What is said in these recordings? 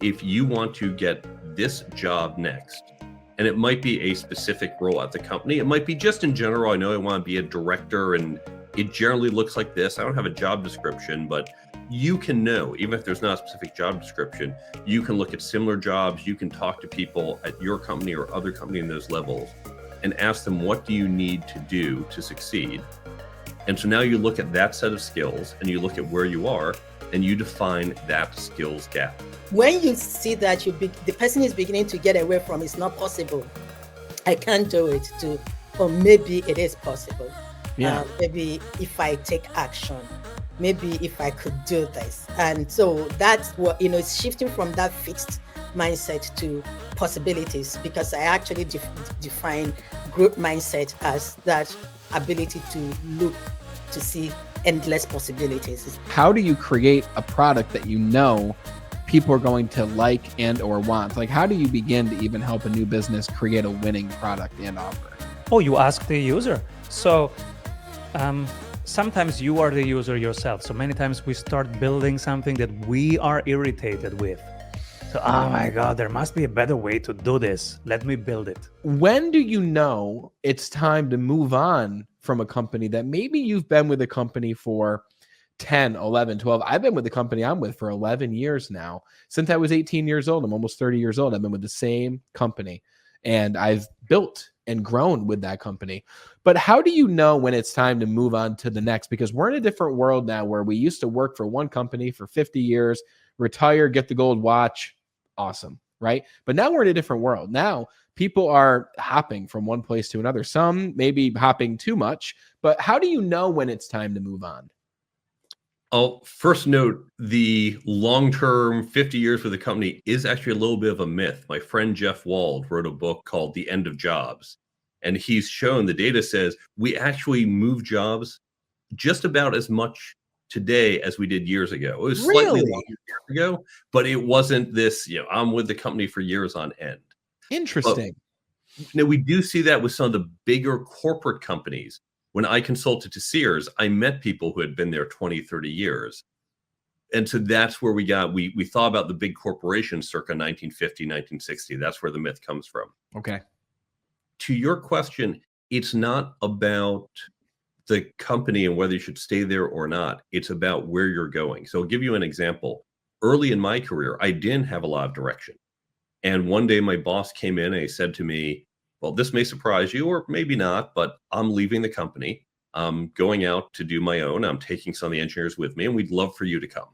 if you want to get this job next, and it might be a specific role at the company, it might be just in general, I know I want to be a director and it generally looks like this. I don't have a job description, but you can know, even if there's not a specific job description, you can look at similar jobs, you can talk to people at your company or other company in those levels and ask them, what do you need to do to succeed? And so now you look at that set of skills and you look at where you are and you define that skills gap. When you see that the person is beginning to get away from it's not possible, I can't do it, or maybe it is possible. Yeah. Maybe if I take action, maybe if I could do this. And so that's what, it's shifting from that fixed mindset to possibilities, because I actually define growth mindset as that ability to look to see endless possibilities. How do you create a product that people are going to like and or want? Like, how do you begin to even help a new business create a winning product and offer? Oh, you ask the user. So sometimes you are the user yourself. So many times we start building something that we are irritated with. So, oh my God, there must be a better way to do this. Let me build it. When do you know it's time to move on from a company that maybe you've been with a company for 10, 11, 12. I've been with the company I'm with for 11 years now. Since I was 18 years old, I'm almost 30 years old. I've been with the same company and I've built and grown with that company. But how do you know when it's time to move on to the next? Because we're in a different world now where we used to work for one company for 50 years, retire, get the gold watch. Awesome, right? But now we're in a different world. Now people are hopping from one place to another. Some maybe hopping too much, but how do you know when it's time to move on? I'll first note the long-term 50 years for the company is actually a little bit of a myth. My friend Jeff Wald wrote a book called The End of Jobs, and he's shown the data says we actually move jobs just about as much today as we did years ago. It was slightly longer years ago, but it wasn't this, I'm with the company for years on end. Interesting. But, we do see that with some of the bigger corporate companies. When I consulted to Sears, I met people who had been there 20, 30 years. And so that's where we thought about the big corporations circa 1950, 1960. That's where the myth comes from. Okay. To your question, it's not about the company and whether you should stay there or not. It's about where you're going. So I'll give you an example. Early in my career, I didn't have a lot of direction. And one day my boss came in and he said to me, well, this may surprise you or maybe not, but I'm leaving the company. I'm going out to do my own. I'm taking some of the engineers with me and we'd love for you to come.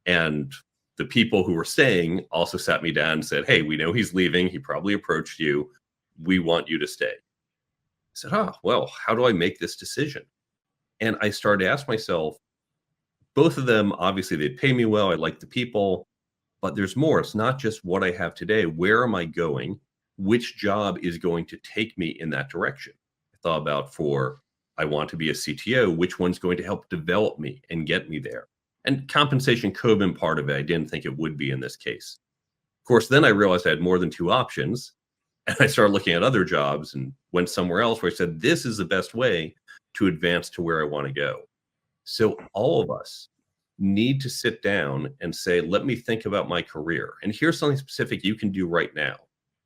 And the people who were staying also sat me down and said, hey, we know he's leaving. He probably approached you. We want you to stay. I said, well, how do I make this decision? And I started to ask myself, both of them, obviously they'd pay me well. I like the people, but there's more. It's not just what I have today. Where am I going? Which job is going to take me in that direction? I thought about I want to be a CTO, which one's going to help develop me and get me there? And compensation could have been part of it. I didn't think it would be in this case. Of course, then I realized I had more than two options. And I started looking at other jobs and went somewhere else where I said, this is the best way to advance to where I want to go. So all of us need to sit down and say, let me think about my career. And here's something specific you can do right now.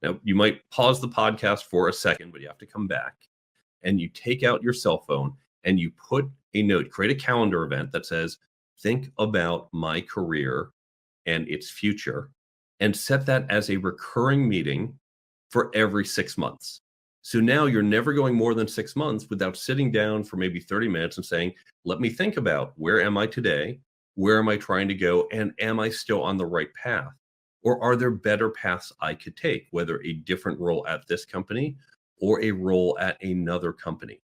Now, you might pause the podcast for a second, but you have to come back and you take out your cell phone and you put a note, create a calendar event that says, think about my career and its future, and set that as a recurring meeting for every 6 months. So now you're never going more than 6 months without sitting down for maybe 30 minutes and saying, let me think about where am I today? Where am I trying to go? And am I still on the right path? Or are there better paths I could take, whether a different role at this company or a role at another company?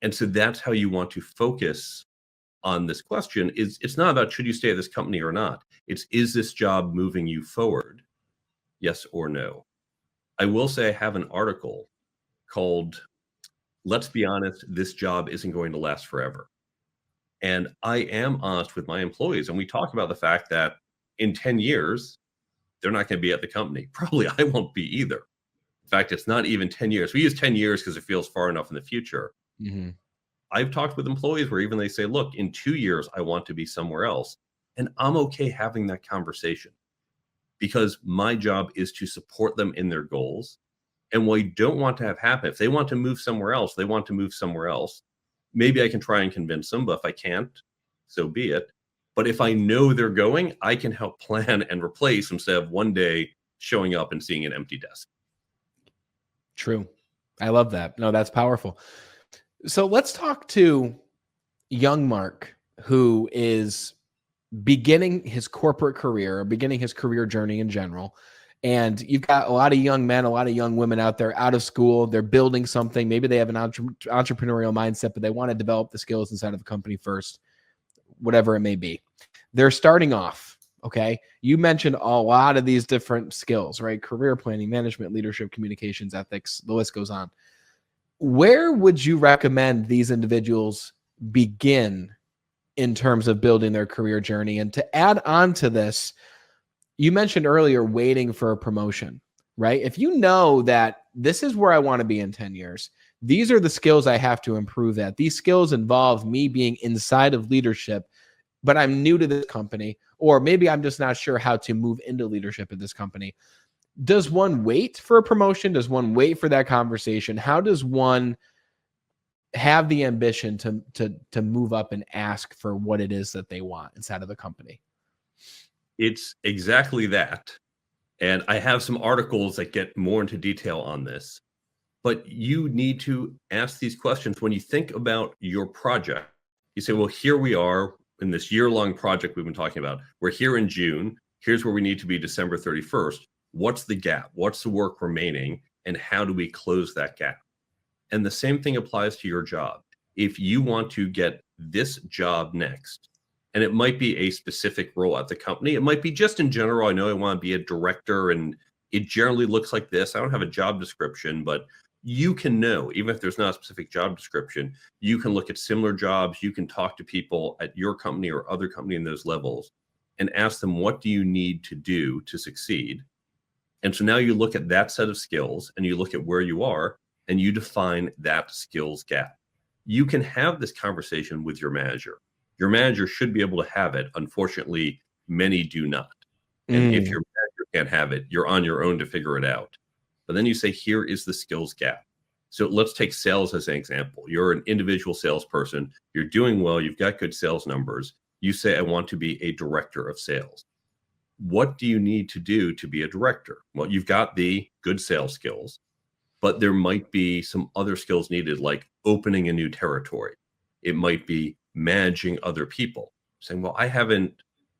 And so that's how you want to focus on this question. It's not about should you stay at this company or not. It's, is this job moving you forward? Yes or no? I will say I have an article called, let's be honest, this job isn't going to last forever. And I am honest with my employees. And we talk about the fact that in 10 years, they're not going to be at the company. Probably I won't be either. In fact, it's not even 10 years. We use 10 years because it feels far enough in the future. Mm-hmm. I've talked with employees where even they say, look, in 2 years, I want to be somewhere else. And I'm okay having that conversation. because my job is to support them in their goals. And what I don't want to have happen, if they want to move somewhere else, they want to move somewhere else. Maybe I can try and convince them, but if I can't, so be it. But if I know they're going, I can help plan and replace instead of one day showing up and seeing an empty desk. True. I love that. No, that's powerful. So let's talk to young Mark, who is beginning his corporate career, or beginning his career journey in general. And you've got a lot of young men, a lot of young women out there out of school. They're building something. Maybe they have an entrepreneurial mindset, but they want to develop the skills inside of a company first, whatever it may be. They're starting off. Okay. You mentioned a lot of these different skills, right? Career planning, management, leadership, communications, ethics, the list goes on. Where would you recommend these individuals begin in terms of building their career journey? And to add on to this, you mentioned earlier waiting for a promotion, right? If you know that this is where I want to be in 10 years, these are the skills I have to improve at. These skills involve me being inside of leadership, but I'm new to this company, or maybe I'm just not sure how to move into leadership at this company. Does one wait for a promotion? Does one wait for that conversation? How does one have the ambition to move up and ask for what it is that they want inside of the company? It's exactly that. And I have some articles that get more into detail on this. But you need to ask these questions when you think about your project. You say, well, here we are in this year-long project we've been talking about. We're here in June. Here's where we need to be December 31st. What's the gap? What's the work remaining? And how do we close that gap? And the same thing applies to your job. If you want to get this job next, and it might be a specific role at the company, it might be just in general, I know I want to be a director and it generally looks like this. I don't have a job description, but you can know, even if there's not a specific job description, you can look at similar jobs. You can talk to people at your company or other company in those levels and ask them, what do you need to do to succeed? And so now you look at that set of skills and you look at where you are and you define that skills gap. You can have this conversation with your manager. Your manager should be able to have it. Unfortunately, many do not. And if your manager can't have it, you're on your own to figure it out. But then you say, here is the skills gap. So let's take sales as an example. You're an individual salesperson. You're doing well. You've got good sales numbers. You say, I want to be a director of sales. What do you need to do to be a director? Well, you've got the good sales skills, but there might be some other skills needed, like opening a new territory. It might be managing other people, saying, well, I haven't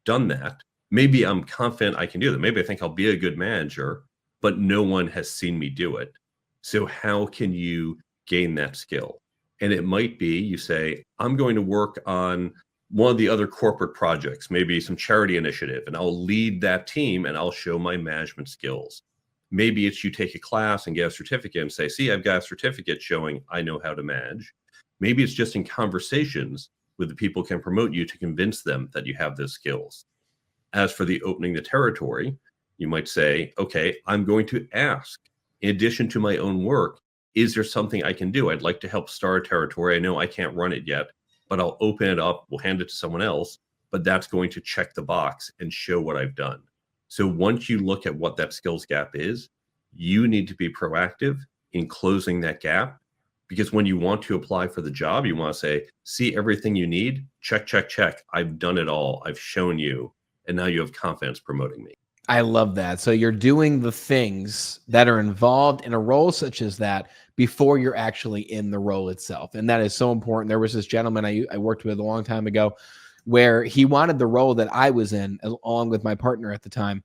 done that. Maybe I'm confident I can do that. Maybe I think I'll be a good manager, but no one has seen me do it. So how can you gain that skill? And it might be you say, I'm going to work on one of the other corporate projects, maybe some charity initiative, and I'll lead that team and I'll show my management skills. Maybe it's you take a class and get a certificate and say, see, I've got a certificate showing I know how to manage. Maybe it's just in conversations with the people who can promote you to convince them that you have those skills. As for the opening the territory, you might say, okay, I'm going to ask, in addition to my own work, is there something I can do? I'd like to help start a territory. I know I can't run it yet, but I'll open it up. We'll hand it to someone else, but that's going to check the box and show what I've done. So once you look at what that skills gap is, you need to be proactive in closing that gap, because when you want to apply for the job, you want to say, see everything you need, check, check, check. I've done it all. I've shown you. And now you have confidence promoting me. I love that. So you're doing the things that are involved in a role such as that before you're actually in the role itself. And that is so important. There was this gentleman I worked with a long time ago where he wanted the role that I was in along with my partner at the time.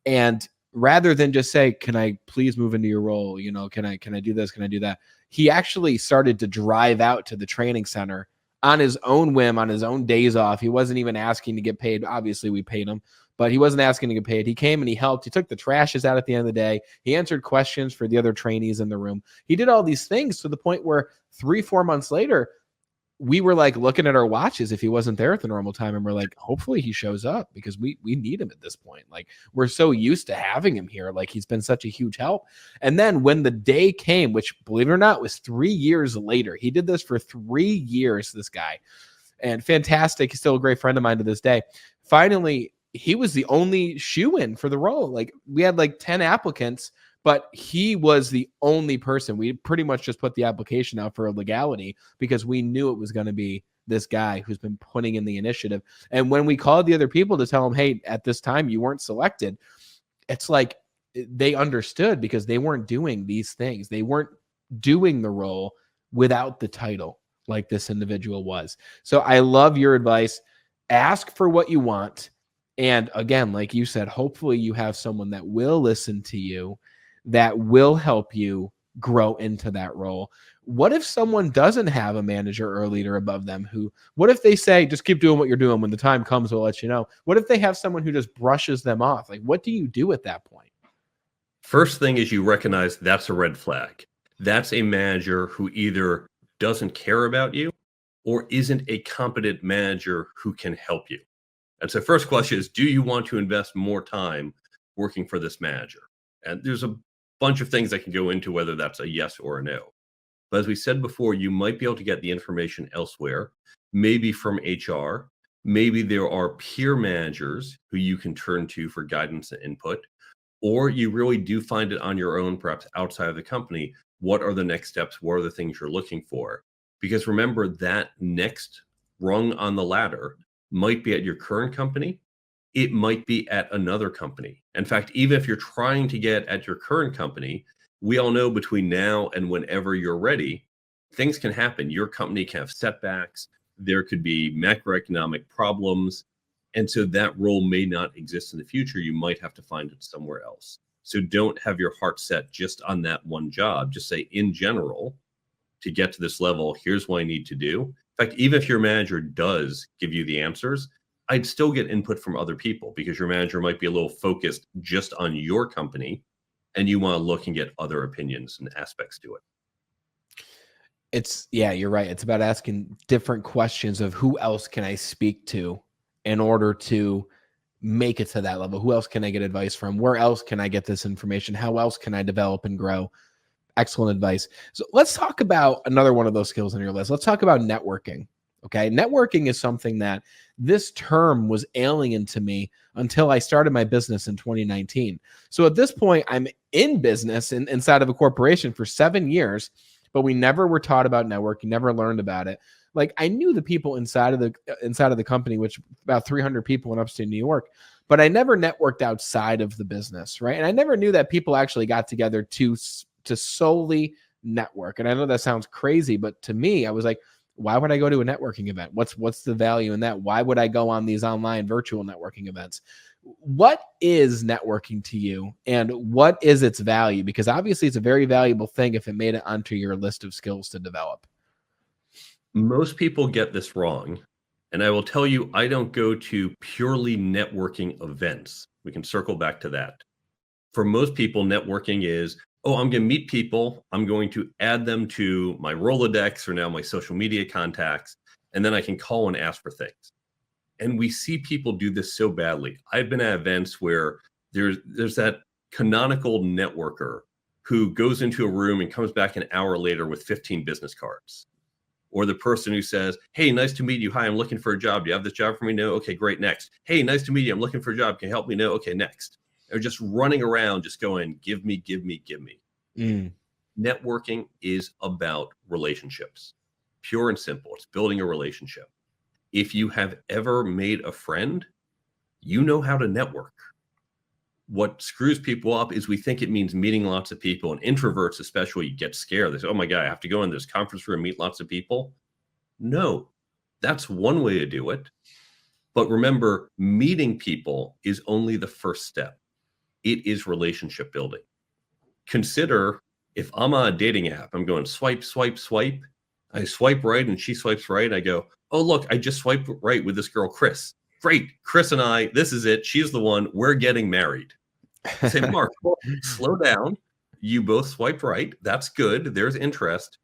And rather than just say, can I please move into your role? You know, can I do this? Can I do that? He actually started to drive out to the training center on his own whim, on his own days off. He wasn't even asking to get paid. Obviously, we paid him, but he wasn't asking to get paid. He came and he helped. He took the trashes out at the end of the day. He answered questions for the other trainees in the room. He did all these things to the point where 3-4 months later, we were like looking at our watches if he wasn't there at the normal time. And we're like, hopefully he shows up, because we need him at this point. Like, we're so used to having him here. Like, he's been such a huge help. And then when the day came, which, believe it or not, was 3 years later, he did this for 3 years, this guy, and fantastic. He's still a great friend of mine to this day. Finally, he was the only shoe-in for the role. Like we had like 10 applicants, but he was the only person. We pretty much just put the application out for a legality because we knew it was going to be this guy who's been putting in the initiative. And when we called the other people to tell them, hey, at this time you weren't selected, it's like they understood because they weren't doing these things. They weren't doing the role without the title like this individual was. So I love your advice. Ask for what you want. And again, like you said, hopefully you have someone that will listen to you, that will help you grow into that role. What if someone doesn't have a manager or a leader above them what if they say, just keep doing what you're doing, when the time comes, we'll let you know? What if they have someone who just brushes them off? Like, what do you do at that point? First thing is you recognize that's a red flag. That's a manager who either doesn't care about you or isn't a competent manager who can help you. And so first question is, do you want to invest more time working for this manager? And there's a bunch of things that can go into whether that's a yes or a no. But as we said before, you might be able to get the information elsewhere, maybe from HR. Maybe there are peer managers who you can turn to for guidance and input, or you really do find it on your own, perhaps outside of the company. What are the next steps? What are the things you're looking for? Because remember, that next rung on the ladder might be at your current company. It might be at another company. In fact, even if you're trying to get at your current company, we all know between now and whenever you're ready, things can happen. Your company can have setbacks. There could be macroeconomic problems. And so that role may not exist in the future. You might have to find it somewhere else. So don't have your heart set just on that one job. Just say, in general, to get to this level, here's what I need to do. In fact, even if your manager does give you the answers, I'd still get input from other people because your manager might be a little focused just on your company and you want to look and get other opinions and aspects to it. Yeah, you're right. It's about asking different questions of who else can I speak to in order to make it to that level? Who else can I get advice from? Where else can I get this information? How else can I develop and grow? Excellent advice. So let's talk about another one of those skills on your list. Let's talk about networking. Okay. Networking is something that this term was alien to me until I started my business in 2019. So at this point, I'm in business inside of a corporation for 7 years, but we never were taught about networking, never learned about it. Like I knew the people inside of the company, which about 300 people in upstate New York, but I never networked outside of the business. Right. And I never knew that people actually got together to solely network. And I know that sounds crazy, but to me, I was like, why would I go to a networking event? What's the value in that? Why would I go on these online virtual networking events? What is networking to you and what is its value? Because obviously it's a very valuable thing if it made it onto your list of skills to develop. Most people get this wrong. And I will tell you, I don't go to purely networking events. We can circle back to that. For most people, networking is, oh, I'm going to meet people. I'm going to add them to my Rolodex or now my social media contacts, and then I can call and ask for things. And we see people do this so badly. I've been at events where there's that canonical networker who goes into a room and comes back an hour later with 15 business cards. Or the person who says, hey, nice to meet you. Hi, I'm looking for a job. Do you have this job for me? No. Okay, great. Next. Hey, nice to meet you. I'm looking for a job. Can you help me? No. Okay, next. They're just running around, just going, give me, give me, give me. Networking is about relationships. Pure and simple. It's building a relationship. If you have ever made a friend, you know how to network. What screws people up is we think it means meeting lots of people, and introverts especially get scared. They say, oh my God, I have to go in this conference room, meet lots of people. No, that's one way to do it. But remember, meeting people is only the first step. It is relationship building. Consider if I'm on a dating app, I'm going swipe, swipe, swipe. I swipe right and she swipes right. I go, oh, look, I just swiped right with this girl, Chris. Great. Chris and I, this is it. She's the one. We're getting married. I say, Mark, slow down. You both swipe right. That's good. There's interest.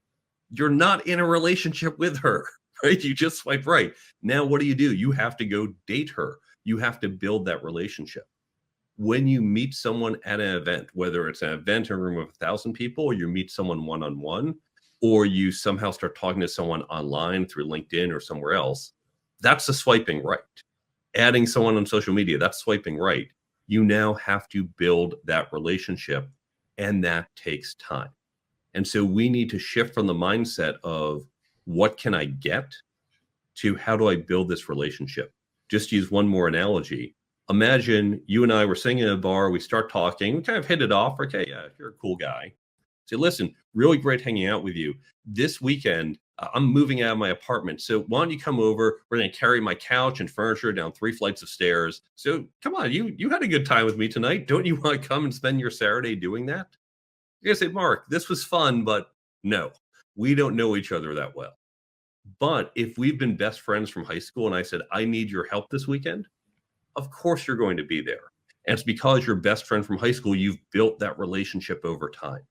You're not in a relationship with her, right? You just swipe right. Now, what do? You have to go date her. You have to build that relationship. When you meet someone at an event, whether it's an event in a room of 1,000 people, or you meet someone one-on-one, or you somehow start talking to someone online through LinkedIn or somewhere else, that's the swiping right. adding someone on social media, that's swiping right. You now have to build that relationship, and that takes time. And so we need to shift from the mindset of what can I get to how do I build this relationship? Just use one more analogy. Imagine you and I were sitting in a bar, we start talking, we kind of hit it off. Okay, yeah, you're a cool guy. Say, listen, really great hanging out with you. This weekend, I'm moving out of my apartment. So why don't you come over? We're going to carry my couch and furniture down 3 flights of stairs. So come on, you had a good time with me tonight. Don't you want to come and spend your Saturday doing that? You're going to say, Mark, this was fun, but no, we don't know each other that well. But if we've been best friends from high school and I said, I need your help this weekend, of course you're going to be there. And it's because you're best friend from high school, you've built that relationship over time.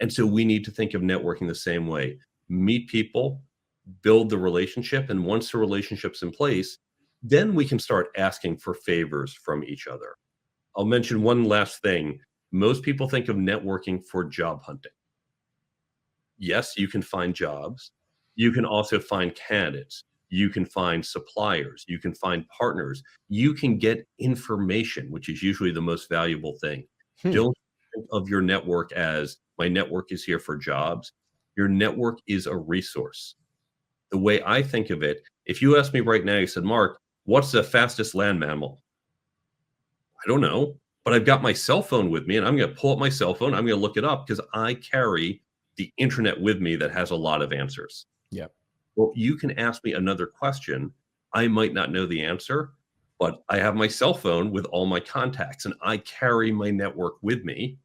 And so we need to think of networking the same way. Meet people, build the relationship, and once the relationship's in place, then we can start asking for favors from each other. I'll mention one last thing. Most people think of networking for job hunting. Yes, you can find jobs. You can also find candidates. You can find suppliers. You can find partners. You can get information, which is usually the most valuable thing. Don't think of your network as my network is here for jobs. Your network is a resource. The way I think of it, if you ask me right now, you said, Mark, what's the fastest land mammal? I don't know, but I've got my cell phone with me and I'm going to pull up my cell phone. I'm going to look it up because I carry the internet with me that has a lot of answers. Yep. Well, you can ask me another question. I might not know the answer, but I have my cell phone with all my contacts and I carry my network with me.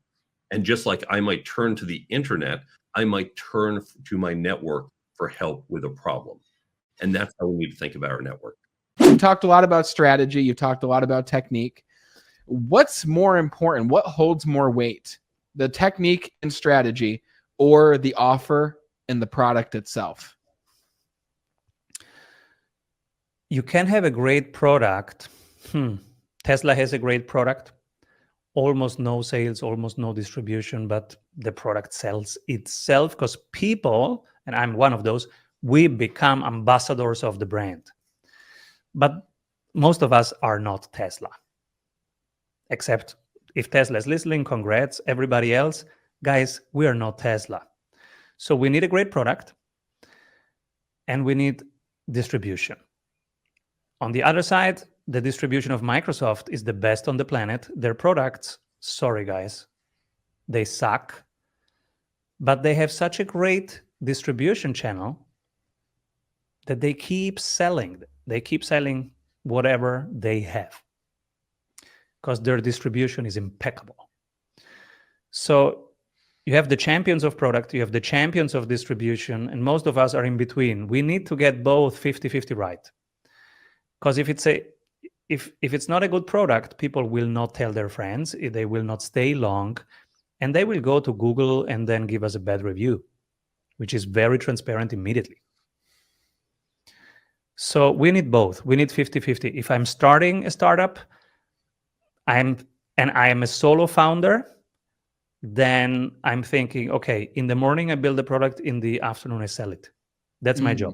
And just like I might turn to the internet, I might turn to my network for help with a problem. And that's how we need to think about our network. You talked a lot about strategy. You talked a lot about technique. What's more important? What holds more weight? The technique and strategy or the offer and the product itself? You can have a great product. Tesla has a great product. Almost no sales, almost no distribution, but the product sells itself because people, and I'm one of those, we become ambassadors of the brand. But most of us are not Tesla. Except if Tesla is listening, congrats. Everybody else, guys, we are not Tesla. So we need a great product and we need distribution. On the other side, the distribution of Microsoft is the best on the planet. Their products, sorry guys, they suck. But they have such a great distribution channel that they keep selling. They keep selling whatever they have because their distribution is impeccable. So you have the champions of product, you have the champions of distribution, and most of us are in between. We need to get both 50-50 right. Because if it's not a good product, people will not tell their friends, they will not stay long, and they will go to Google and then give us a bad review, which is very transparent immediately. So we need both. We need 50-50. If I'm starting a startup, I am a solo founder, then I'm thinking, okay, in the morning I build the product, in the afternoon I sell it. That's my job.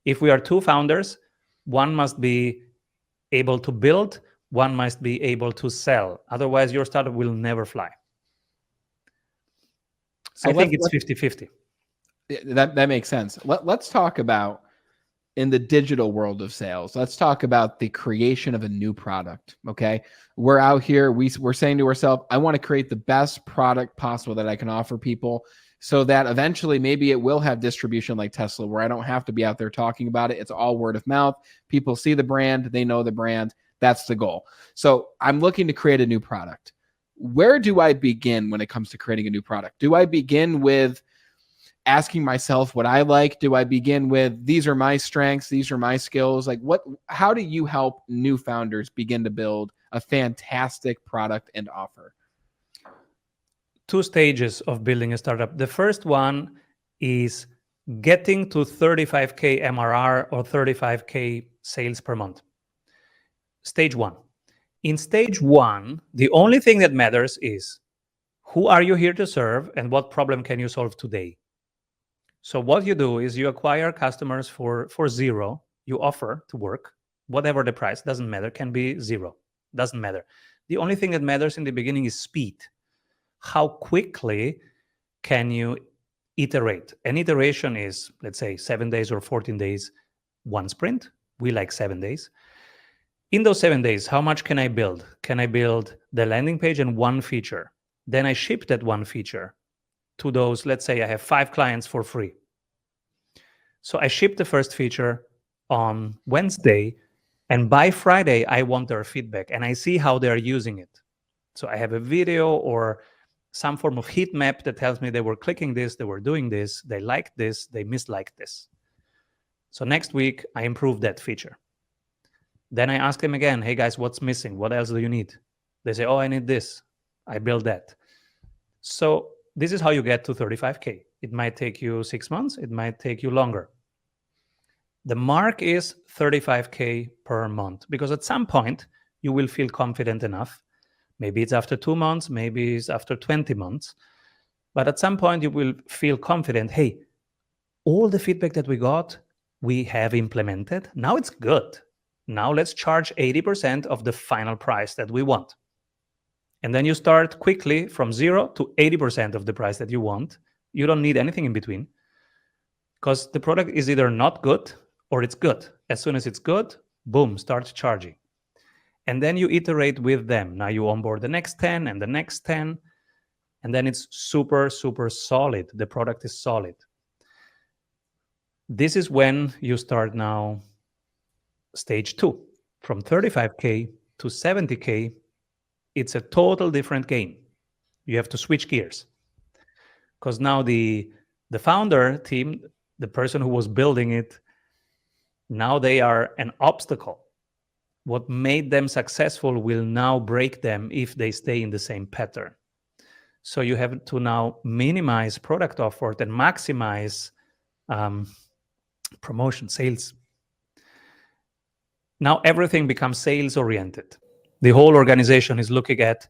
If we are two founders, one must be able to build, one must be able to sell. Otherwise, your startup will never fly. So I think it's 50-50. That makes sense. Let's talk about in the digital world of sales. Let's talk about the creation of a new product. Okay. We're out here. We're saying to ourselves, I want to create the best product possible that I can offer people so that eventually maybe it will have distribution like Tesla, where I don't have to be out there talking about it. It's all word of mouth. People see the brand. They know the brand. That's the goal. So I'm looking to create a new product. Where do I begin when it comes to creating a new product? Do I begin with asking myself what I like? Do I begin with, these are my strengths, these are my skills? Like how do you help new founders begin to build a fantastic product and offer? Two stages of building a startup. The first one is getting to 35K MRR or 35K sales per month. Stage one. In stage one, the only thing that matters is who are you here to serve and what problem can you solve today? So what you do is you acquire customers for zero, you offer to work, whatever the price, doesn't matter, can be zero, doesn't matter. The only thing that matters in the beginning is speed. How quickly can you iterate? An iteration is, let's say, 7 days or 14 days, one sprint. We like 7 days. In those 7 days, how much can I build? Can I build the landing page and one feature? Then I ship that one feature to those, let's say I have 5 clients for free. So I ship the first feature on Wednesday, and by Friday, I want their feedback and I see how they're using it. So I have a video or some form of heat map that tells me they were clicking this, they were doing this, they liked this, they misliked this. So next week, I improve that feature. Then I ask them again, hey guys, what's missing? What else do you need? They say, oh, I need this. I build that. So this is how you get to 35K. It might take you 6 months. It might take you longer. The mark is 35K per month, because at some point you will feel confident enough. Maybe it's after 2 months, maybe it's after 20 months. But at some point you will feel confident, hey, all the feedback that we got, we have implemented. Now it's good. Now let's charge 80% of the final price that we want. And then you start quickly from 0 to 80% of the price that you want. You don't need anything in between, because the product is either not good or it's good. As soon as it's good, boom, start charging. And then you iterate with them. Now you onboard the next 10 and the next 10. And then it's super, super solid. The product is solid. This is when you start now stage 2. From 35K to 70K, it's a total different game. You have to switch gears. Because now the founder team, the person who was building it, now they are an obstacle. What made them successful will now break them if they stay in the same pattern. So you have to now minimize product effort and maximize promotion, sales. Now everything becomes sales oriented. The whole organization is looking at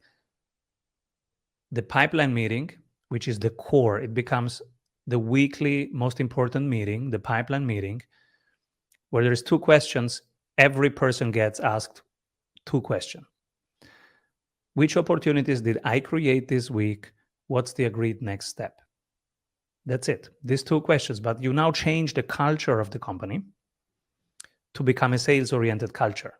the pipeline meeting, which is the core. It becomes the weekly most important meeting, the pipeline meeting, where there's 2 questions. Every person gets asked 2 questions. Which opportunities did I create this week? What's the agreed next step? That's it. These 2 questions. But you now change the culture of the company to become a sales-oriented culture.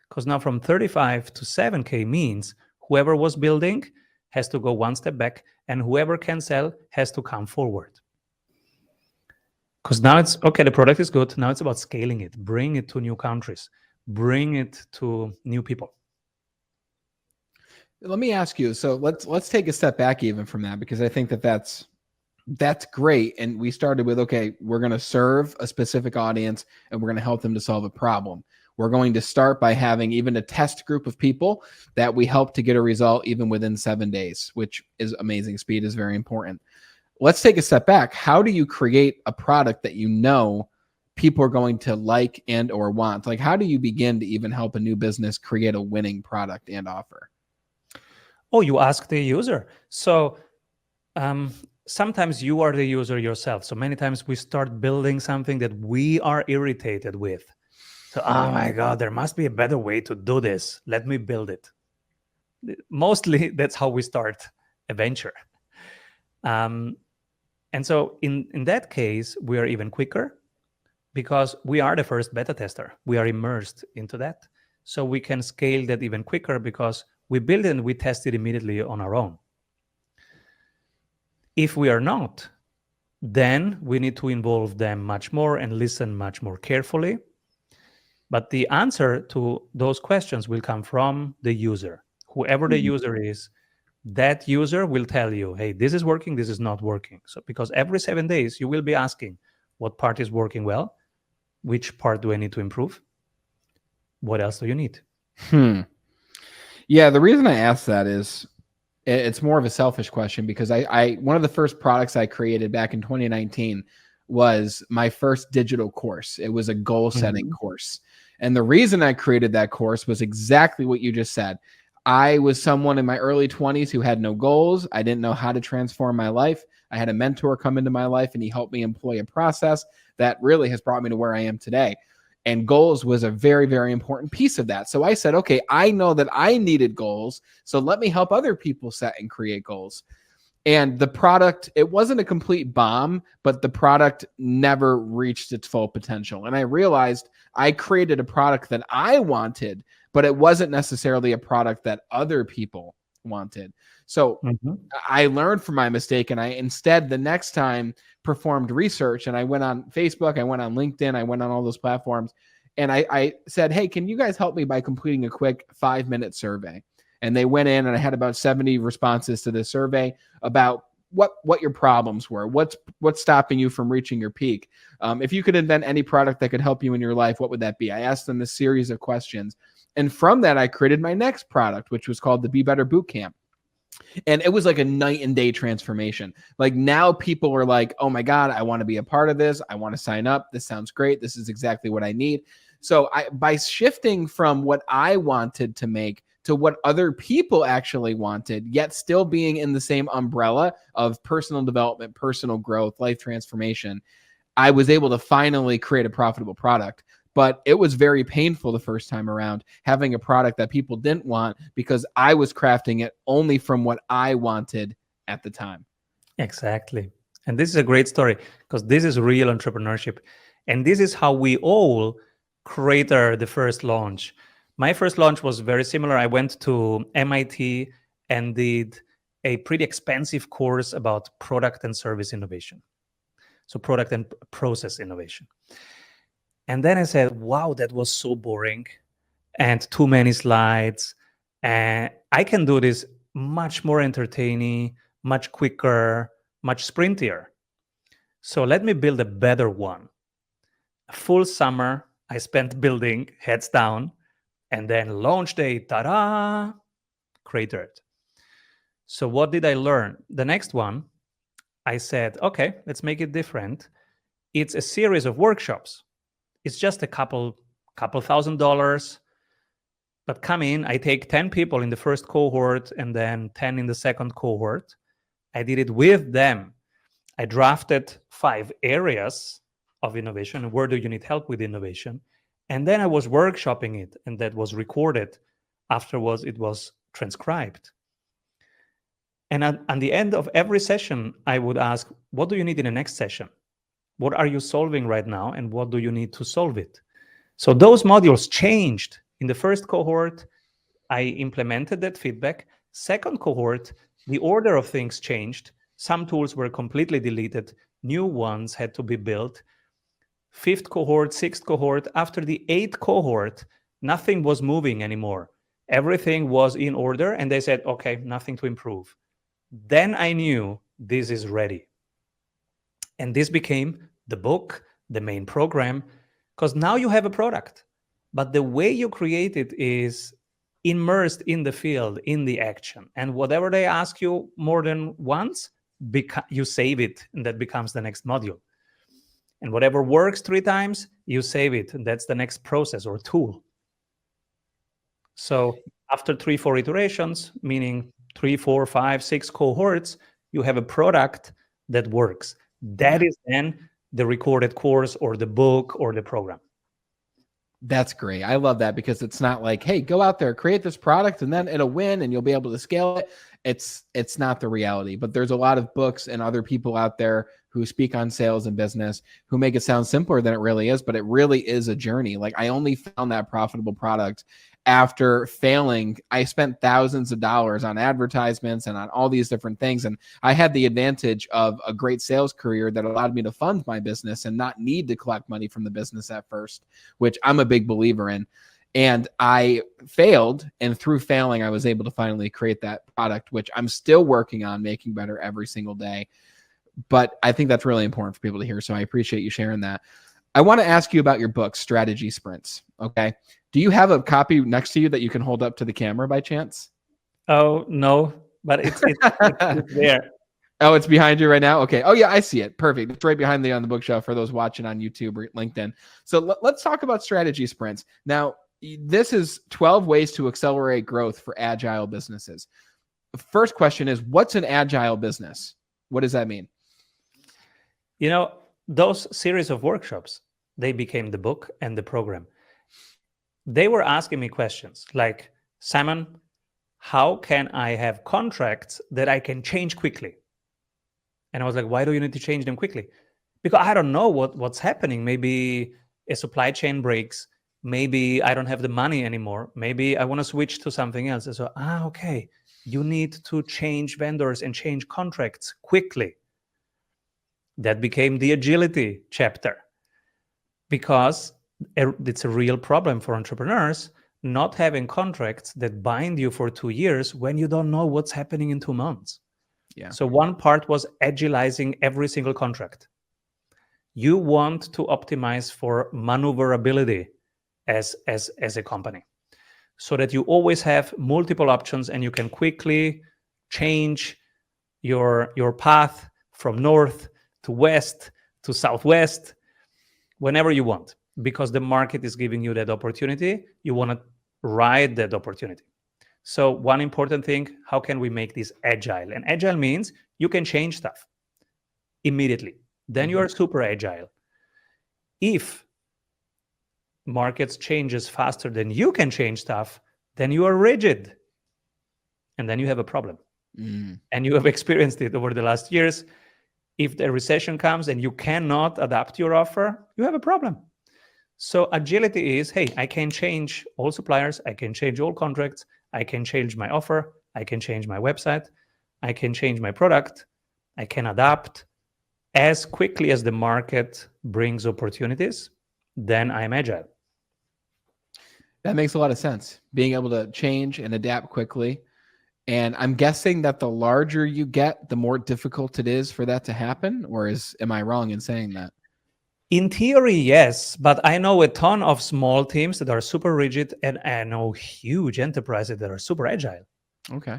Because now from 35 to 7K means whoever was building has to go one step back, and whoever can sell has to come forward. Because now it's, okay, the product is good. Now it's about scaling it, bring it to new countries, bring it to new people. Let me ask you, so let's take a step back even from that, because I think that's great. And we started with, okay, we're going to serve a specific audience and we're going to help them to solve a problem. We're going to start by having even a test group of people that we help to get a result even within 7 days, which is amazing. Speed is very important. Let's take a step back. How do you create a product that you know people are going to like and or want? Like, how do you begin to even help a new business create a winning product and offer? Oh, you ask the user. So sometimes you are the user yourself. So many times we start building something that we are irritated with. So, oh my God, there must be a better way to do this. Let me build it. Mostly that's how we start a venture. And so in that case, we are even quicker because we are the first beta tester. We are immersed into that. So we can scale that even quicker because we build it and we test it immediately on our own. If we are not, then we need to involve them much more and listen much more carefully. But the answer to those questions will come from the user. Whoever the user is, that user will tell you, hey, this is working, this is not working. So because every 7 days, you will be asking, what part is working well? Which part do I need to improve? What else do you need? Yeah, the reason I asked that is it's more of a selfish question because I one of the first products I created back in 2019 was my first digital course. It was a goal setting course. And the reason I created that course was exactly what you just said. I was someone in my early 20s who had no goals. I didn't know how to transform my life. I had a mentor come into my life and he helped me employ a process that really has brought me to where I am today. And goals was a very, very important piece of that. So I said, okay, I know that I needed goals. So let me help other people set and create goals. And the product, it wasn't a complete bomb, but the product never reached its full potential. And I realized I created a product that I wanted, but it wasn't necessarily a product that other people wanted. So I learned from my mistake, and I instead the next time performed research, and I went on Facebook, I went on LinkedIn, I went on all those platforms, and I said, hey, can you guys help me by completing a quick 5-minute survey? And they went in, and I had about 70 responses to this survey about what your problems were, what's stopping you from reaching your peak. If you could invent any product that could help you in your life, what would that be? I asked them a series of questions. And from that, I created my next product, which was called the Be Better Bootcamp. And it was like a night and day transformation. Like now people are like, oh my God, I want to be a part of this. I want to sign up. This sounds great. This is exactly what I need. So by shifting from what I wanted to make to what other people actually wanted, yet still being in the same umbrella of personal development, personal growth, life transformation, I was able to finally create a profitable product. But it was very painful the first time around, having a product that people didn't want because I was crafting it only from what I wanted at the time. Exactly. And this is a great story because this is real entrepreneurship. And this is how we all created the first launch. My first launch was very similar. I went to MIT and did a pretty expensive course about product and service innovation. So product and process innovation. And then I said, wow, that was so boring and too many slides. And I can do this much more entertaining, much quicker, much sprintier. So let me build a better one. A full summer I spent building, heads down, and then launch day, ta-da, cratered. So what did I learn? The next one, I said, okay, let's make it different. It's a series of workshops. It's just a couple $1,000, but come in, I take 10 people in the first cohort and then 10 in the second cohort. I did it with them. I drafted 5 areas of innovation. Where do you need help with innovation? And then I was workshopping it, and that was recorded. Afterwards, it was transcribed. And at the end of every session, I would ask, what do you need in the next session? What are you solving right now, and what do you need to solve it? So those modules changed. In the first cohort, I implemented that feedback. Second cohort, the order of things changed. Some tools were completely deleted. New ones had to be built. 5th cohort, 6th cohort. After the 8th cohort, nothing was moving anymore. Everything was in order, and they said, okay, nothing to improve. Then I knew this is ready. And this became the book, the main program, because now you have a product. But the way you create it is immersed in the field, in the action. And whatever they ask you more than once, you save it, and that becomes the next module. And whatever works 3 times, you save it, and that's the next process or tool. So after 3-4 iterations, meaning 3, 4, 5, 6 cohorts, you have a product that works. That is then the recorded course or the book or the program. That's great. I love that because it's not like, hey, go out there, create this product, and then it'll win and you'll be able to scale it. It's not the reality. But there's a lot of books and other people out there who speak on sales and business who make it sound simpler than it really is, but it really is a journey. Like I only found that profitable product after failing. I spent thousands of dollars on advertisements and on all these different things. And I had the advantage of a great sales career that allowed me to fund my business and not need to collect money from the business at first, which I'm a big believer in. And I failed. And through failing, I was able to finally create that product, which I'm still working on making better every single day. But I think that's really important for people to hear. So I appreciate you sharing that. I want to ask you about your book, Strategy Sprints. Okay. Do you have a copy next to you that you can hold up to the camera by chance? Oh, no, but it's there. Oh, it's behind you right now? Okay. Oh, yeah, I see it. Perfect. It's right behind you on the bookshelf for those watching on YouTube or LinkedIn. So let's talk about strategy sprints. Now, this is 12 ways to accelerate growth for agile businesses. First question is, what's an agile business? What does that mean? You know, those series of workshops, They became the book and the program. They were asking me questions like, Simon, how can I have contracts that I can change quickly? And I was like, why do you need to change them quickly? Because I don't know what's happening. Maybe a supply chain breaks. Maybe I don't have the money anymore. Maybe I want to switch to something else. And so, okay, you need to change vendors and change contracts quickly. That became the agility chapter, because it's a real problem for entrepreneurs not having contracts that bind you for 2 years when you don't know what's happening in 2 months. Yeah. So one part was agilizing every single contract. You want to optimize for maneuverability as a company, so that you always have multiple options and you can quickly change your path from north to west to southwest whenever you want, because the market is giving you that opportunity. You want to ride that opportunity. So one important thing, how can we make this agile? And agile means you can change stuff immediately. Then you are super agile. If markets changes faster than you can change stuff, then you are rigid. And then you have a problem. And you have experienced it over the last years. If the recession comes and you cannot adapt your offer, you have a problem. So agility is, hey, I can change all suppliers, I can change all contracts, I can change my offer, I can change my website, I can change my product, I can adapt as quickly as the market brings opportunities. Then I'm agile. That makes a lot of sense. Being able to change and adapt quickly. And I'm guessing that the larger you get, the more difficult it is for that to happen. Or am I wrong in saying that? In theory, yes, but I know a ton of small teams that are super rigid, and I know huge enterprises that are super agile. Okay.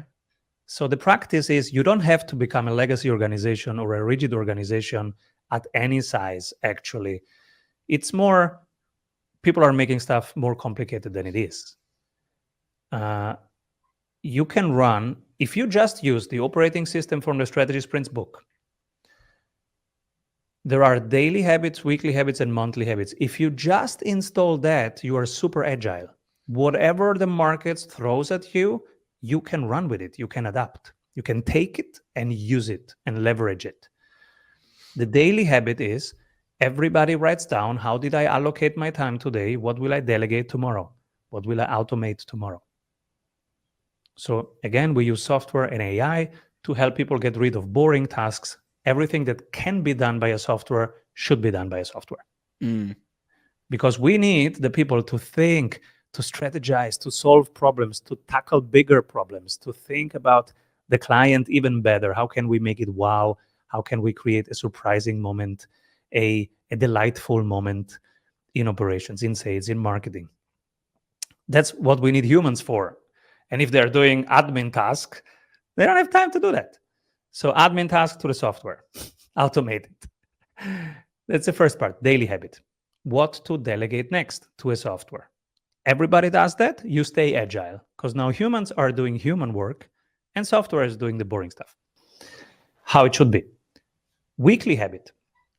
So the practice is you don't have to become a legacy organization or a rigid organization at any size, actually. It's more, people are making stuff more complicated than it is. You can run, if you just use the operating system from the Strategy Sprints book, there are daily habits, weekly habits, and monthly habits. If you just install that, you are super agile. Whatever the market throws at you, you can run with it. You can adapt. You can take it and use it and leverage it. The daily habit is everybody writes down, how did I allocate my time today? What will I delegate tomorrow? What will I automate tomorrow? So again, we use software and AI to help people get rid of boring tasks. Everything that can be done by a software should be done by a software. Because we need the people to think, to strategize, to solve problems, to tackle bigger problems, to think about the client even better. How can we make it wow? How can we create a surprising moment, a delightful moment in operations, in sales, in marketing? That's what we need humans for. And if they're doing admin tasks, they don't have time to do that. So admin task to the software, automate it. That's the first part, daily habit. What to delegate next to a software. Everybody does that, you stay agile, because now humans are doing human work and software is doing the boring stuff. How it should be. Weekly habit.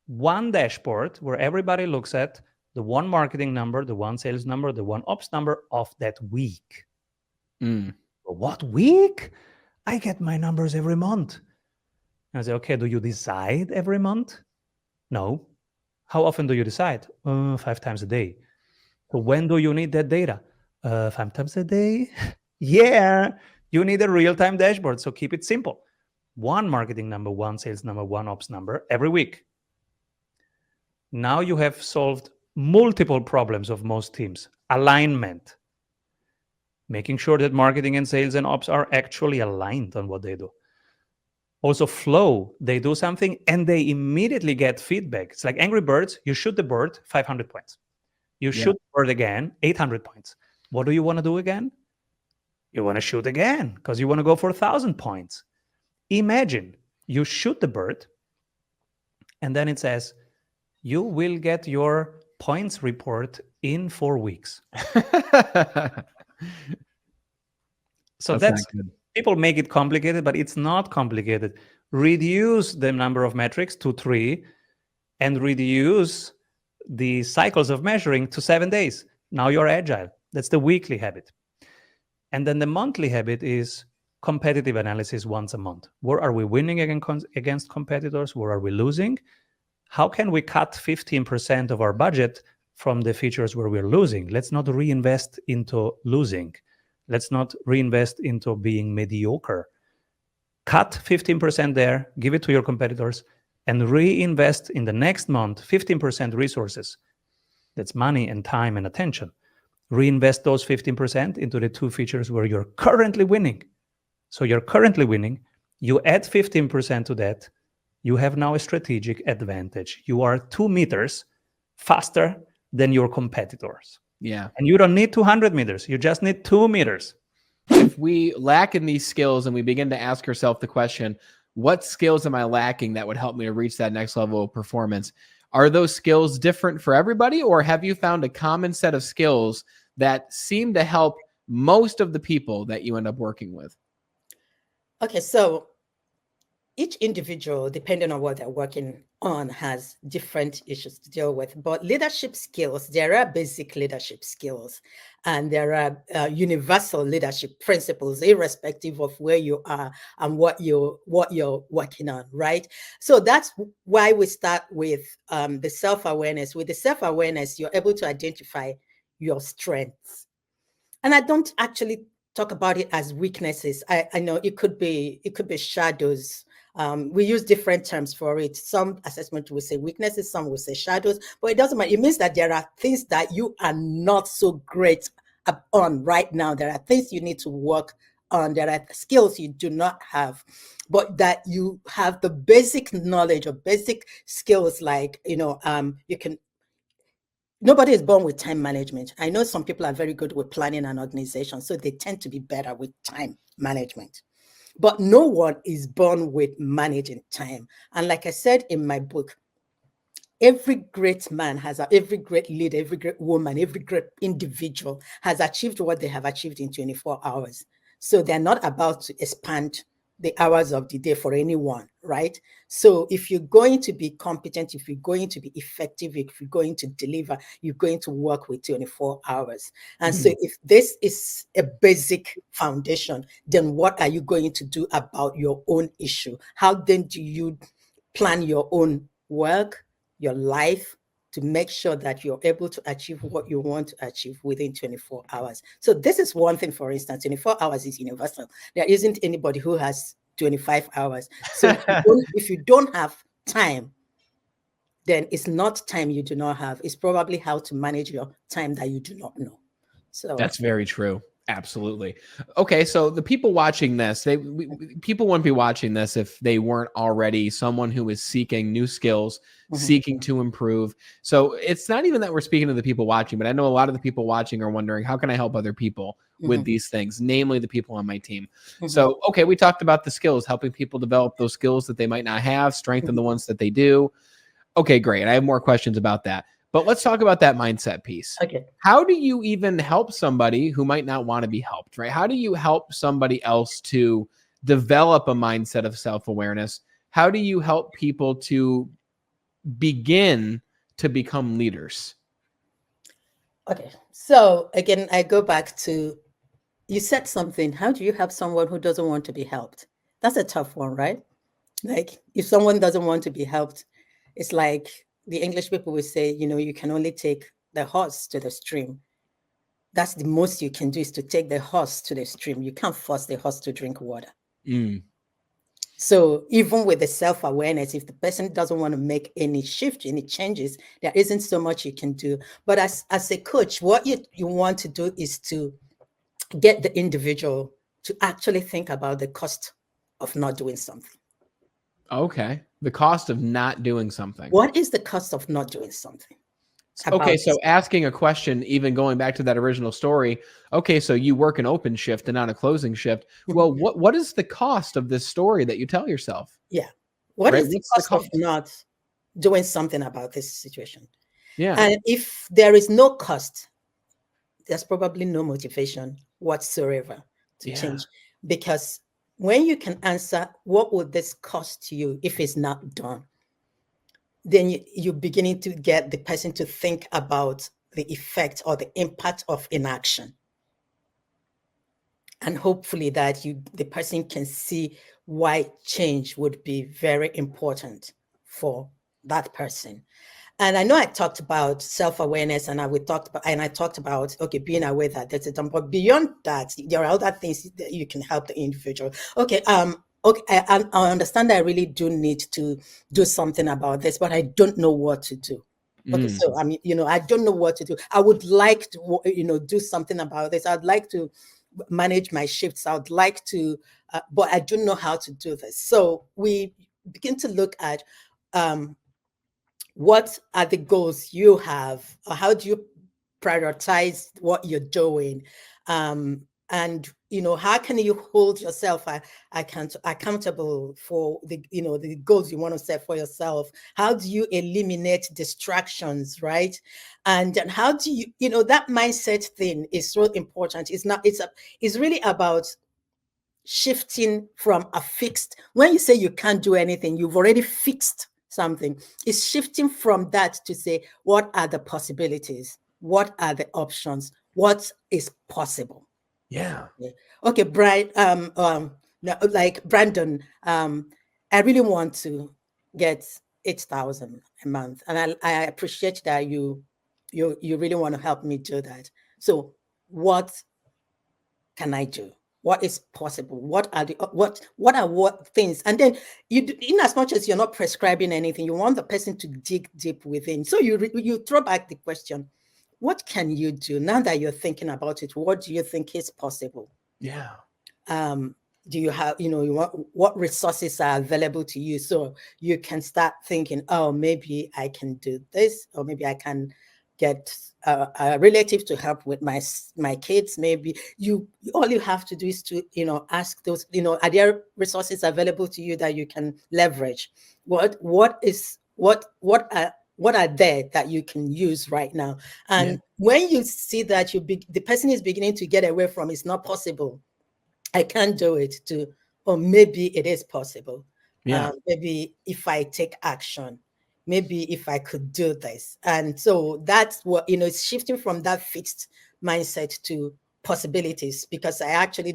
One dashboard where everybody looks at the one marketing number, the one sales number, the one ops number of that week. What week? I get my numbers every month. And I say, okay, do you decide every month? No. How often do you decide? 5 times a day. So when do you need that data? 5 times a day? Yeah, you need a real-time dashboard. So keep it simple. One marketing number, one sales number, one ops number every week. Now you have solved multiple problems of most teams. Alignment. Making sure that marketing and sales and ops are actually aligned on what they do. Also flow, they do something and they immediately get feedback. It's like Angry Birds, you shoot the bird, 500 points. You shoot the bird again, 800 points. What do you want to do again? You want to shoot again because you want to go for 1,000 points. Imagine you shoot the bird and then it says, you will get your points report in 4 weeks. So that's people make it complicated, but it's not complicated. Reduce the number of metrics to 3 and reduce the cycles of measuring to 7 days. Now you're agile. That's the weekly habit. And then the monthly habit is competitive analysis once a month. Where are we winning against competitors? Where are we losing? How can we cut 15% of our budget from the features where we're losing? Let's not reinvest into losing. Let's not reinvest into being mediocre. Cut 15% there, give it to your competitors, and reinvest in the next month 15% resources. That's money and time and attention. Reinvest those 15% into the two features where you're currently winning. So you're currently winning. You add 15% to that. You have now a strategic advantage. You are 2 meters faster than your competitors. Yeah. And you don't need 200 meters. You just need 2 meters. If we lack in these skills and we begin to ask ourselves the question, what skills am I lacking that would help me to reach that next level of performance? Are those skills different for everybody, or have you found a common set of skills that seem to help most of the people that you end up working with? Okay, so each individual, depending on what they're working on, has different issues to deal with. But leadership skills, there are basic leadership skills, and there are universal leadership principles, irrespective of where you are and what you're working on, right? So that's why we start with the self-awareness. With the self-awareness, you're able to identify your strengths. And I don't actually talk about it as weaknesses. I know it could be shadows. We use different terms for it. Some assessment will say weaknesses, some will say shadows, but it doesn't matter. It means that there are things that you are not so great on right now. There are things you need to work on. There are skills you do not have, but that you have the basic knowledge or basic skills, like, you can. Nobody is born with time management. I know some people are very good with planning and organization, so they tend to be better with time management. But no one is born with managing time. And like I said in my book, every great man every great leader, every great woman, every great individual has achieved what they have achieved in 24 hours. So they're not about to expand the hours of the day for anyone, right? So if you're going to be competent, if you're going to be effective, if you're going to deliver, you're going to work with 24 hours. And so if this is a basic foundation, then what are you going to do about your own issue? How then do you plan your own work, your life, to make sure that you're able to achieve what you want to achieve within 24 hours. So this is one thing, for instance, 24 hours is universal. There isn't anybody who has 25 hours. So if you don't have time, then it's not time you do not have. It's probably how to manage your time that you do not know. So that's very true. Absolutely. Okay, so the people watching this, people wouldn't be watching this if they weren't already someone who is seeking new skills, seeking to improve. So it's not even that we're speaking to the people watching, but I know a lot of the people watching are wondering, how can I help other people with these things, namely the people on my team? So, okay, we talked about the skills, helping people develop those skills that they might not have, strengthen the ones that they do. Okay, great. I have more questions about that. But let's talk about that mindset piece. Okay. How do you even help somebody who might not want to be helped, right? How do you help somebody else to develop a mindset of self-awareness? How do you help people to begin to become leaders? Okay. So again, I go back to, you said something. How do you help someone who doesn't want to be helped? That's a tough one, right? Like, if someone doesn't want to be helped, it's like the English people will say, you can only take the horse to the stream. That's the most you can do, is to take the horse to the stream. You can't force the horse to drink water. So even with the self-awareness, if the person doesn't want to make any shift, any changes, there isn't so much you can do. But as a coach, what you want to do is to get the individual to actually think about the cost of not doing something. Okay. The cost of not doing something. What is the cost of not doing something? Okay, so asking a question, even going back to that original story. Okay, so you work an open shift and not a closing shift. Well, what is the cost of this story that you tell yourself? Yeah. What is the cost of not doing something about this situation? Yeah. And if there is no cost, there's probably no motivation whatsoever to change. Because when you can answer, what would this cost you if it's not done? then you're beginning to get the person to think about the effect or the impact of inaction. And hopefully that the person can see why change would be very important for that person. And I know I talked about self-awareness, and I talked about, okay, being aware that there's a dump, but beyond that, there are other things that you can help the individual. Okay, I understand that I really do need to do something about this, but I don't know what to do. Okay, so I mean, I don't know what to do. I would like to, do something about this. I'd like to manage my shifts. I would like to, but I don't know how to do this. So we begin to look at what are the goals you have, or how do you prioritize what you're doing, and how can you hold yourself accountable for the goals you want to set for yourself? How do you eliminate distractions, right? And how do you that mindset thing is so important. It's really about shifting from a fixed, when you say you can't do anything, you've already fixed something. It's shifting from that to say, what are the possibilities? What are the options? What is possible? Yeah. Okay, Brian, no, like Brandon, I really want to get 8,000 a month, and I appreciate that you really want to help me do that. So what can I do? What is possible? What are what things? And then in as much as you're not prescribing anything, you want the person to dig deep within. So you throw back the question: what can you do now that you're thinking about it? What do you think is possible? Yeah. Do you have, what resources are available to you? So you can start thinking, oh, maybe I can do this, or maybe I can get a relative to help with my kids. Maybe all you have to do is to, ask those, are there resources available to you that you can leverage? What are there that you can use right now? And when you see that the person is beginning to get away from, it's not possible, I can't do it, to, or maybe it is possible. Yeah. Maybe if I take action, maybe if I could do this. And so that's what, it's shifting from that fixed mindset to possibilities, because I actually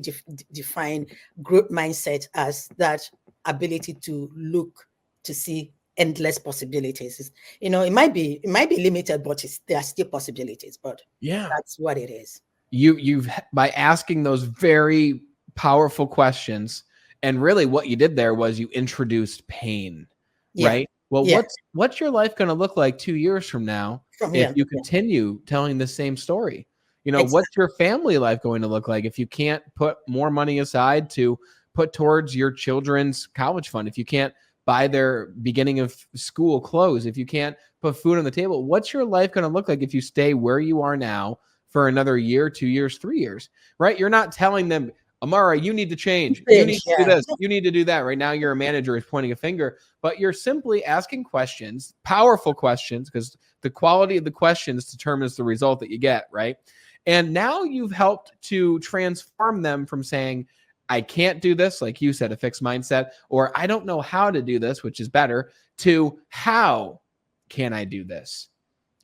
define growth mindset as that ability to look to see endless possibilities. It might be limited, but there are still possibilities, but Yeah. that's what it is. You've by asking those very powerful questions, and really what you did there was you introduced pain, Yeah. right? Well, Yeah. what's your life going to look like 2 years from now From if here. you continue telling the same story? Exactly. What's your family life going to look like if you can't put more money aside to put towards your children's college fund, if you can't buy their beginning of school clothes, if you can't put food on the table? What's your life going to look like if you stay where you are now for another year, 2 years, 3 years, right? You're not telling them, Amara, you need to change. You need to do this. You need to do that. Right now, you're a manager is pointing a finger, but you're simply asking questions, powerful questions, because the quality of the questions determines the result that you get, right? And now you've helped to transform them from saying, I can't do this, like you said, a fixed mindset, or I don't know how to do this, which is better, to how can I do this?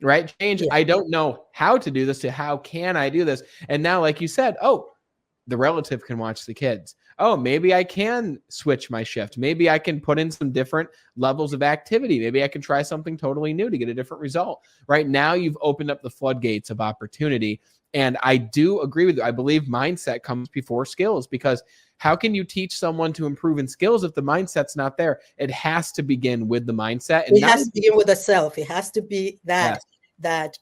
Right? Change. I don't know how to do this to how can I do this? And now, like you said, oh, the relative can watch the kids. Oh, maybe I can switch my shift. Maybe I can put in some different levels of activity. Maybe I can try something totally new to get a different result. Right now, you've opened up the floodgates of opportunity. And I do agree with you. I believe mindset comes before skills, because how can you teach someone to improve in skills if the mindset's not there? It has to begin with the mindset. And it has to begin with the self. It has to be that Yes.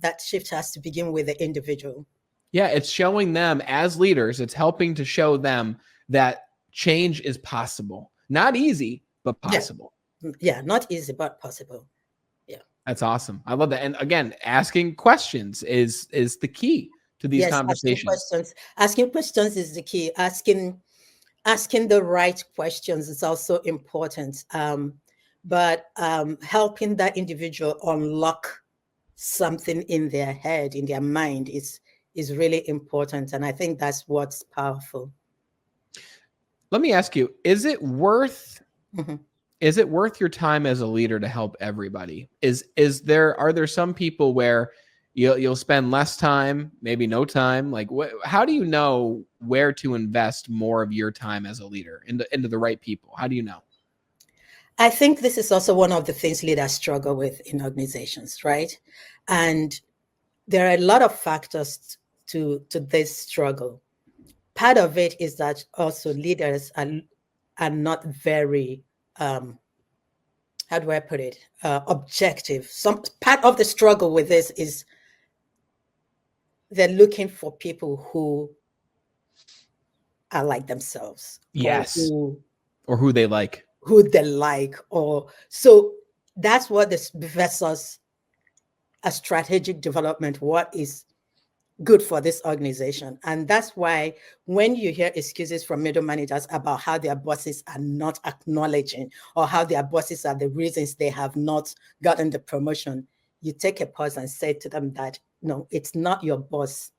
that shift has to begin with the individual. Yeah, it's showing them as leaders, it's helping to show them that change is possible. Not easy, but possible. Yeah, not easy, but possible. Yeah. That's awesome. I love that. And again, asking questions is the key to these conversations. Asking questions is the key. Asking the right questions is also important. But helping that individual unlock something in their head, in their mind, is really important. And I think that's what's powerful. Let me ask you, is it worth is it worth your time as a leader to help everybody? Are there some people where you'll spend less time, maybe no time? Like, how do you know where to invest more of your time as a leader into the right people? How do you know? I think this is also one of the things leaders struggle with in organizations, right? And there are a lot of factors to this struggle. Part of it is that also leaders are not very, how do I put it, objective. Some part of the struggle with this is they're looking for people who are like themselves. Yes. Or Or who they like. who they like. Or so that's what this versus a strategic development, what is good for this organization. And that's why when you hear excuses from middle managers about how their bosses are not acknowledging or how their bosses are the reasons they have not gotten the promotion, you take a pause and say to them that, no, it's not your boss,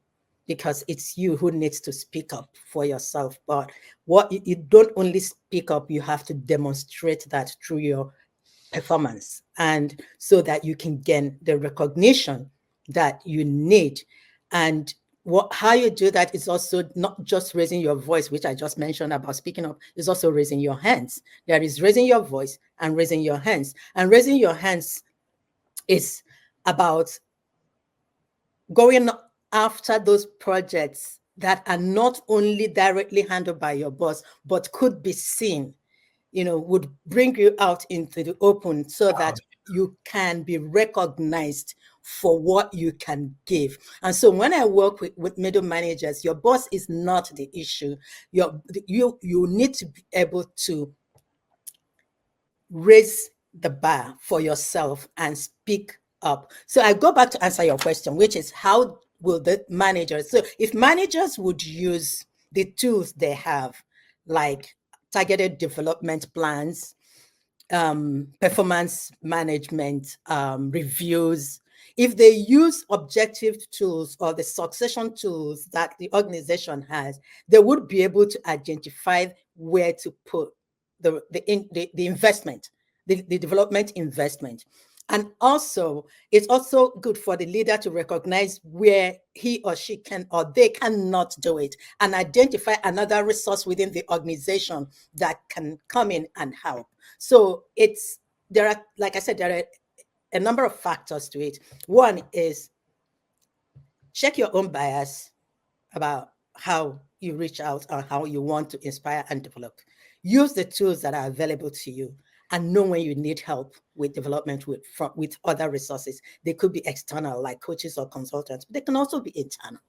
because it's you who needs to speak up for yourself. But what you don't only speak up, you have to demonstrate that through your performance, and so that you can gain the recognition that you need. And how you do that is also not just raising your voice, which I just mentioned about speaking up, is also raising your hands. There is raising your voice and raising your hands. And raising your hands is about going after those projects that are not only directly handled by your boss, but could be seen, would bring you out into the open so that you can be recognized for what you can give. And so when I work with middle managers, your boss is not the issue. You need to be able to raise the bar for yourself and speak up. So I go back to answer your question, which is how will the managers, so if managers would use the tools they have, like targeted development plans, performance management, reviews, if they use objective tools or the succession tools that the organization has, they would be able to identify where to put the investment, the development investment. And also, it's also good for the leader to recognize where he or she can or they cannot do it and identify another resource within the organization that can come in and help. So there are, like I said, there are a number of factors to it. One is check your own bias about how you reach out or how you want to inspire and develop. Use the tools that are available to you and know when you need help with development with other resources. They could be external, like coaches or consultants, but they can also be internal.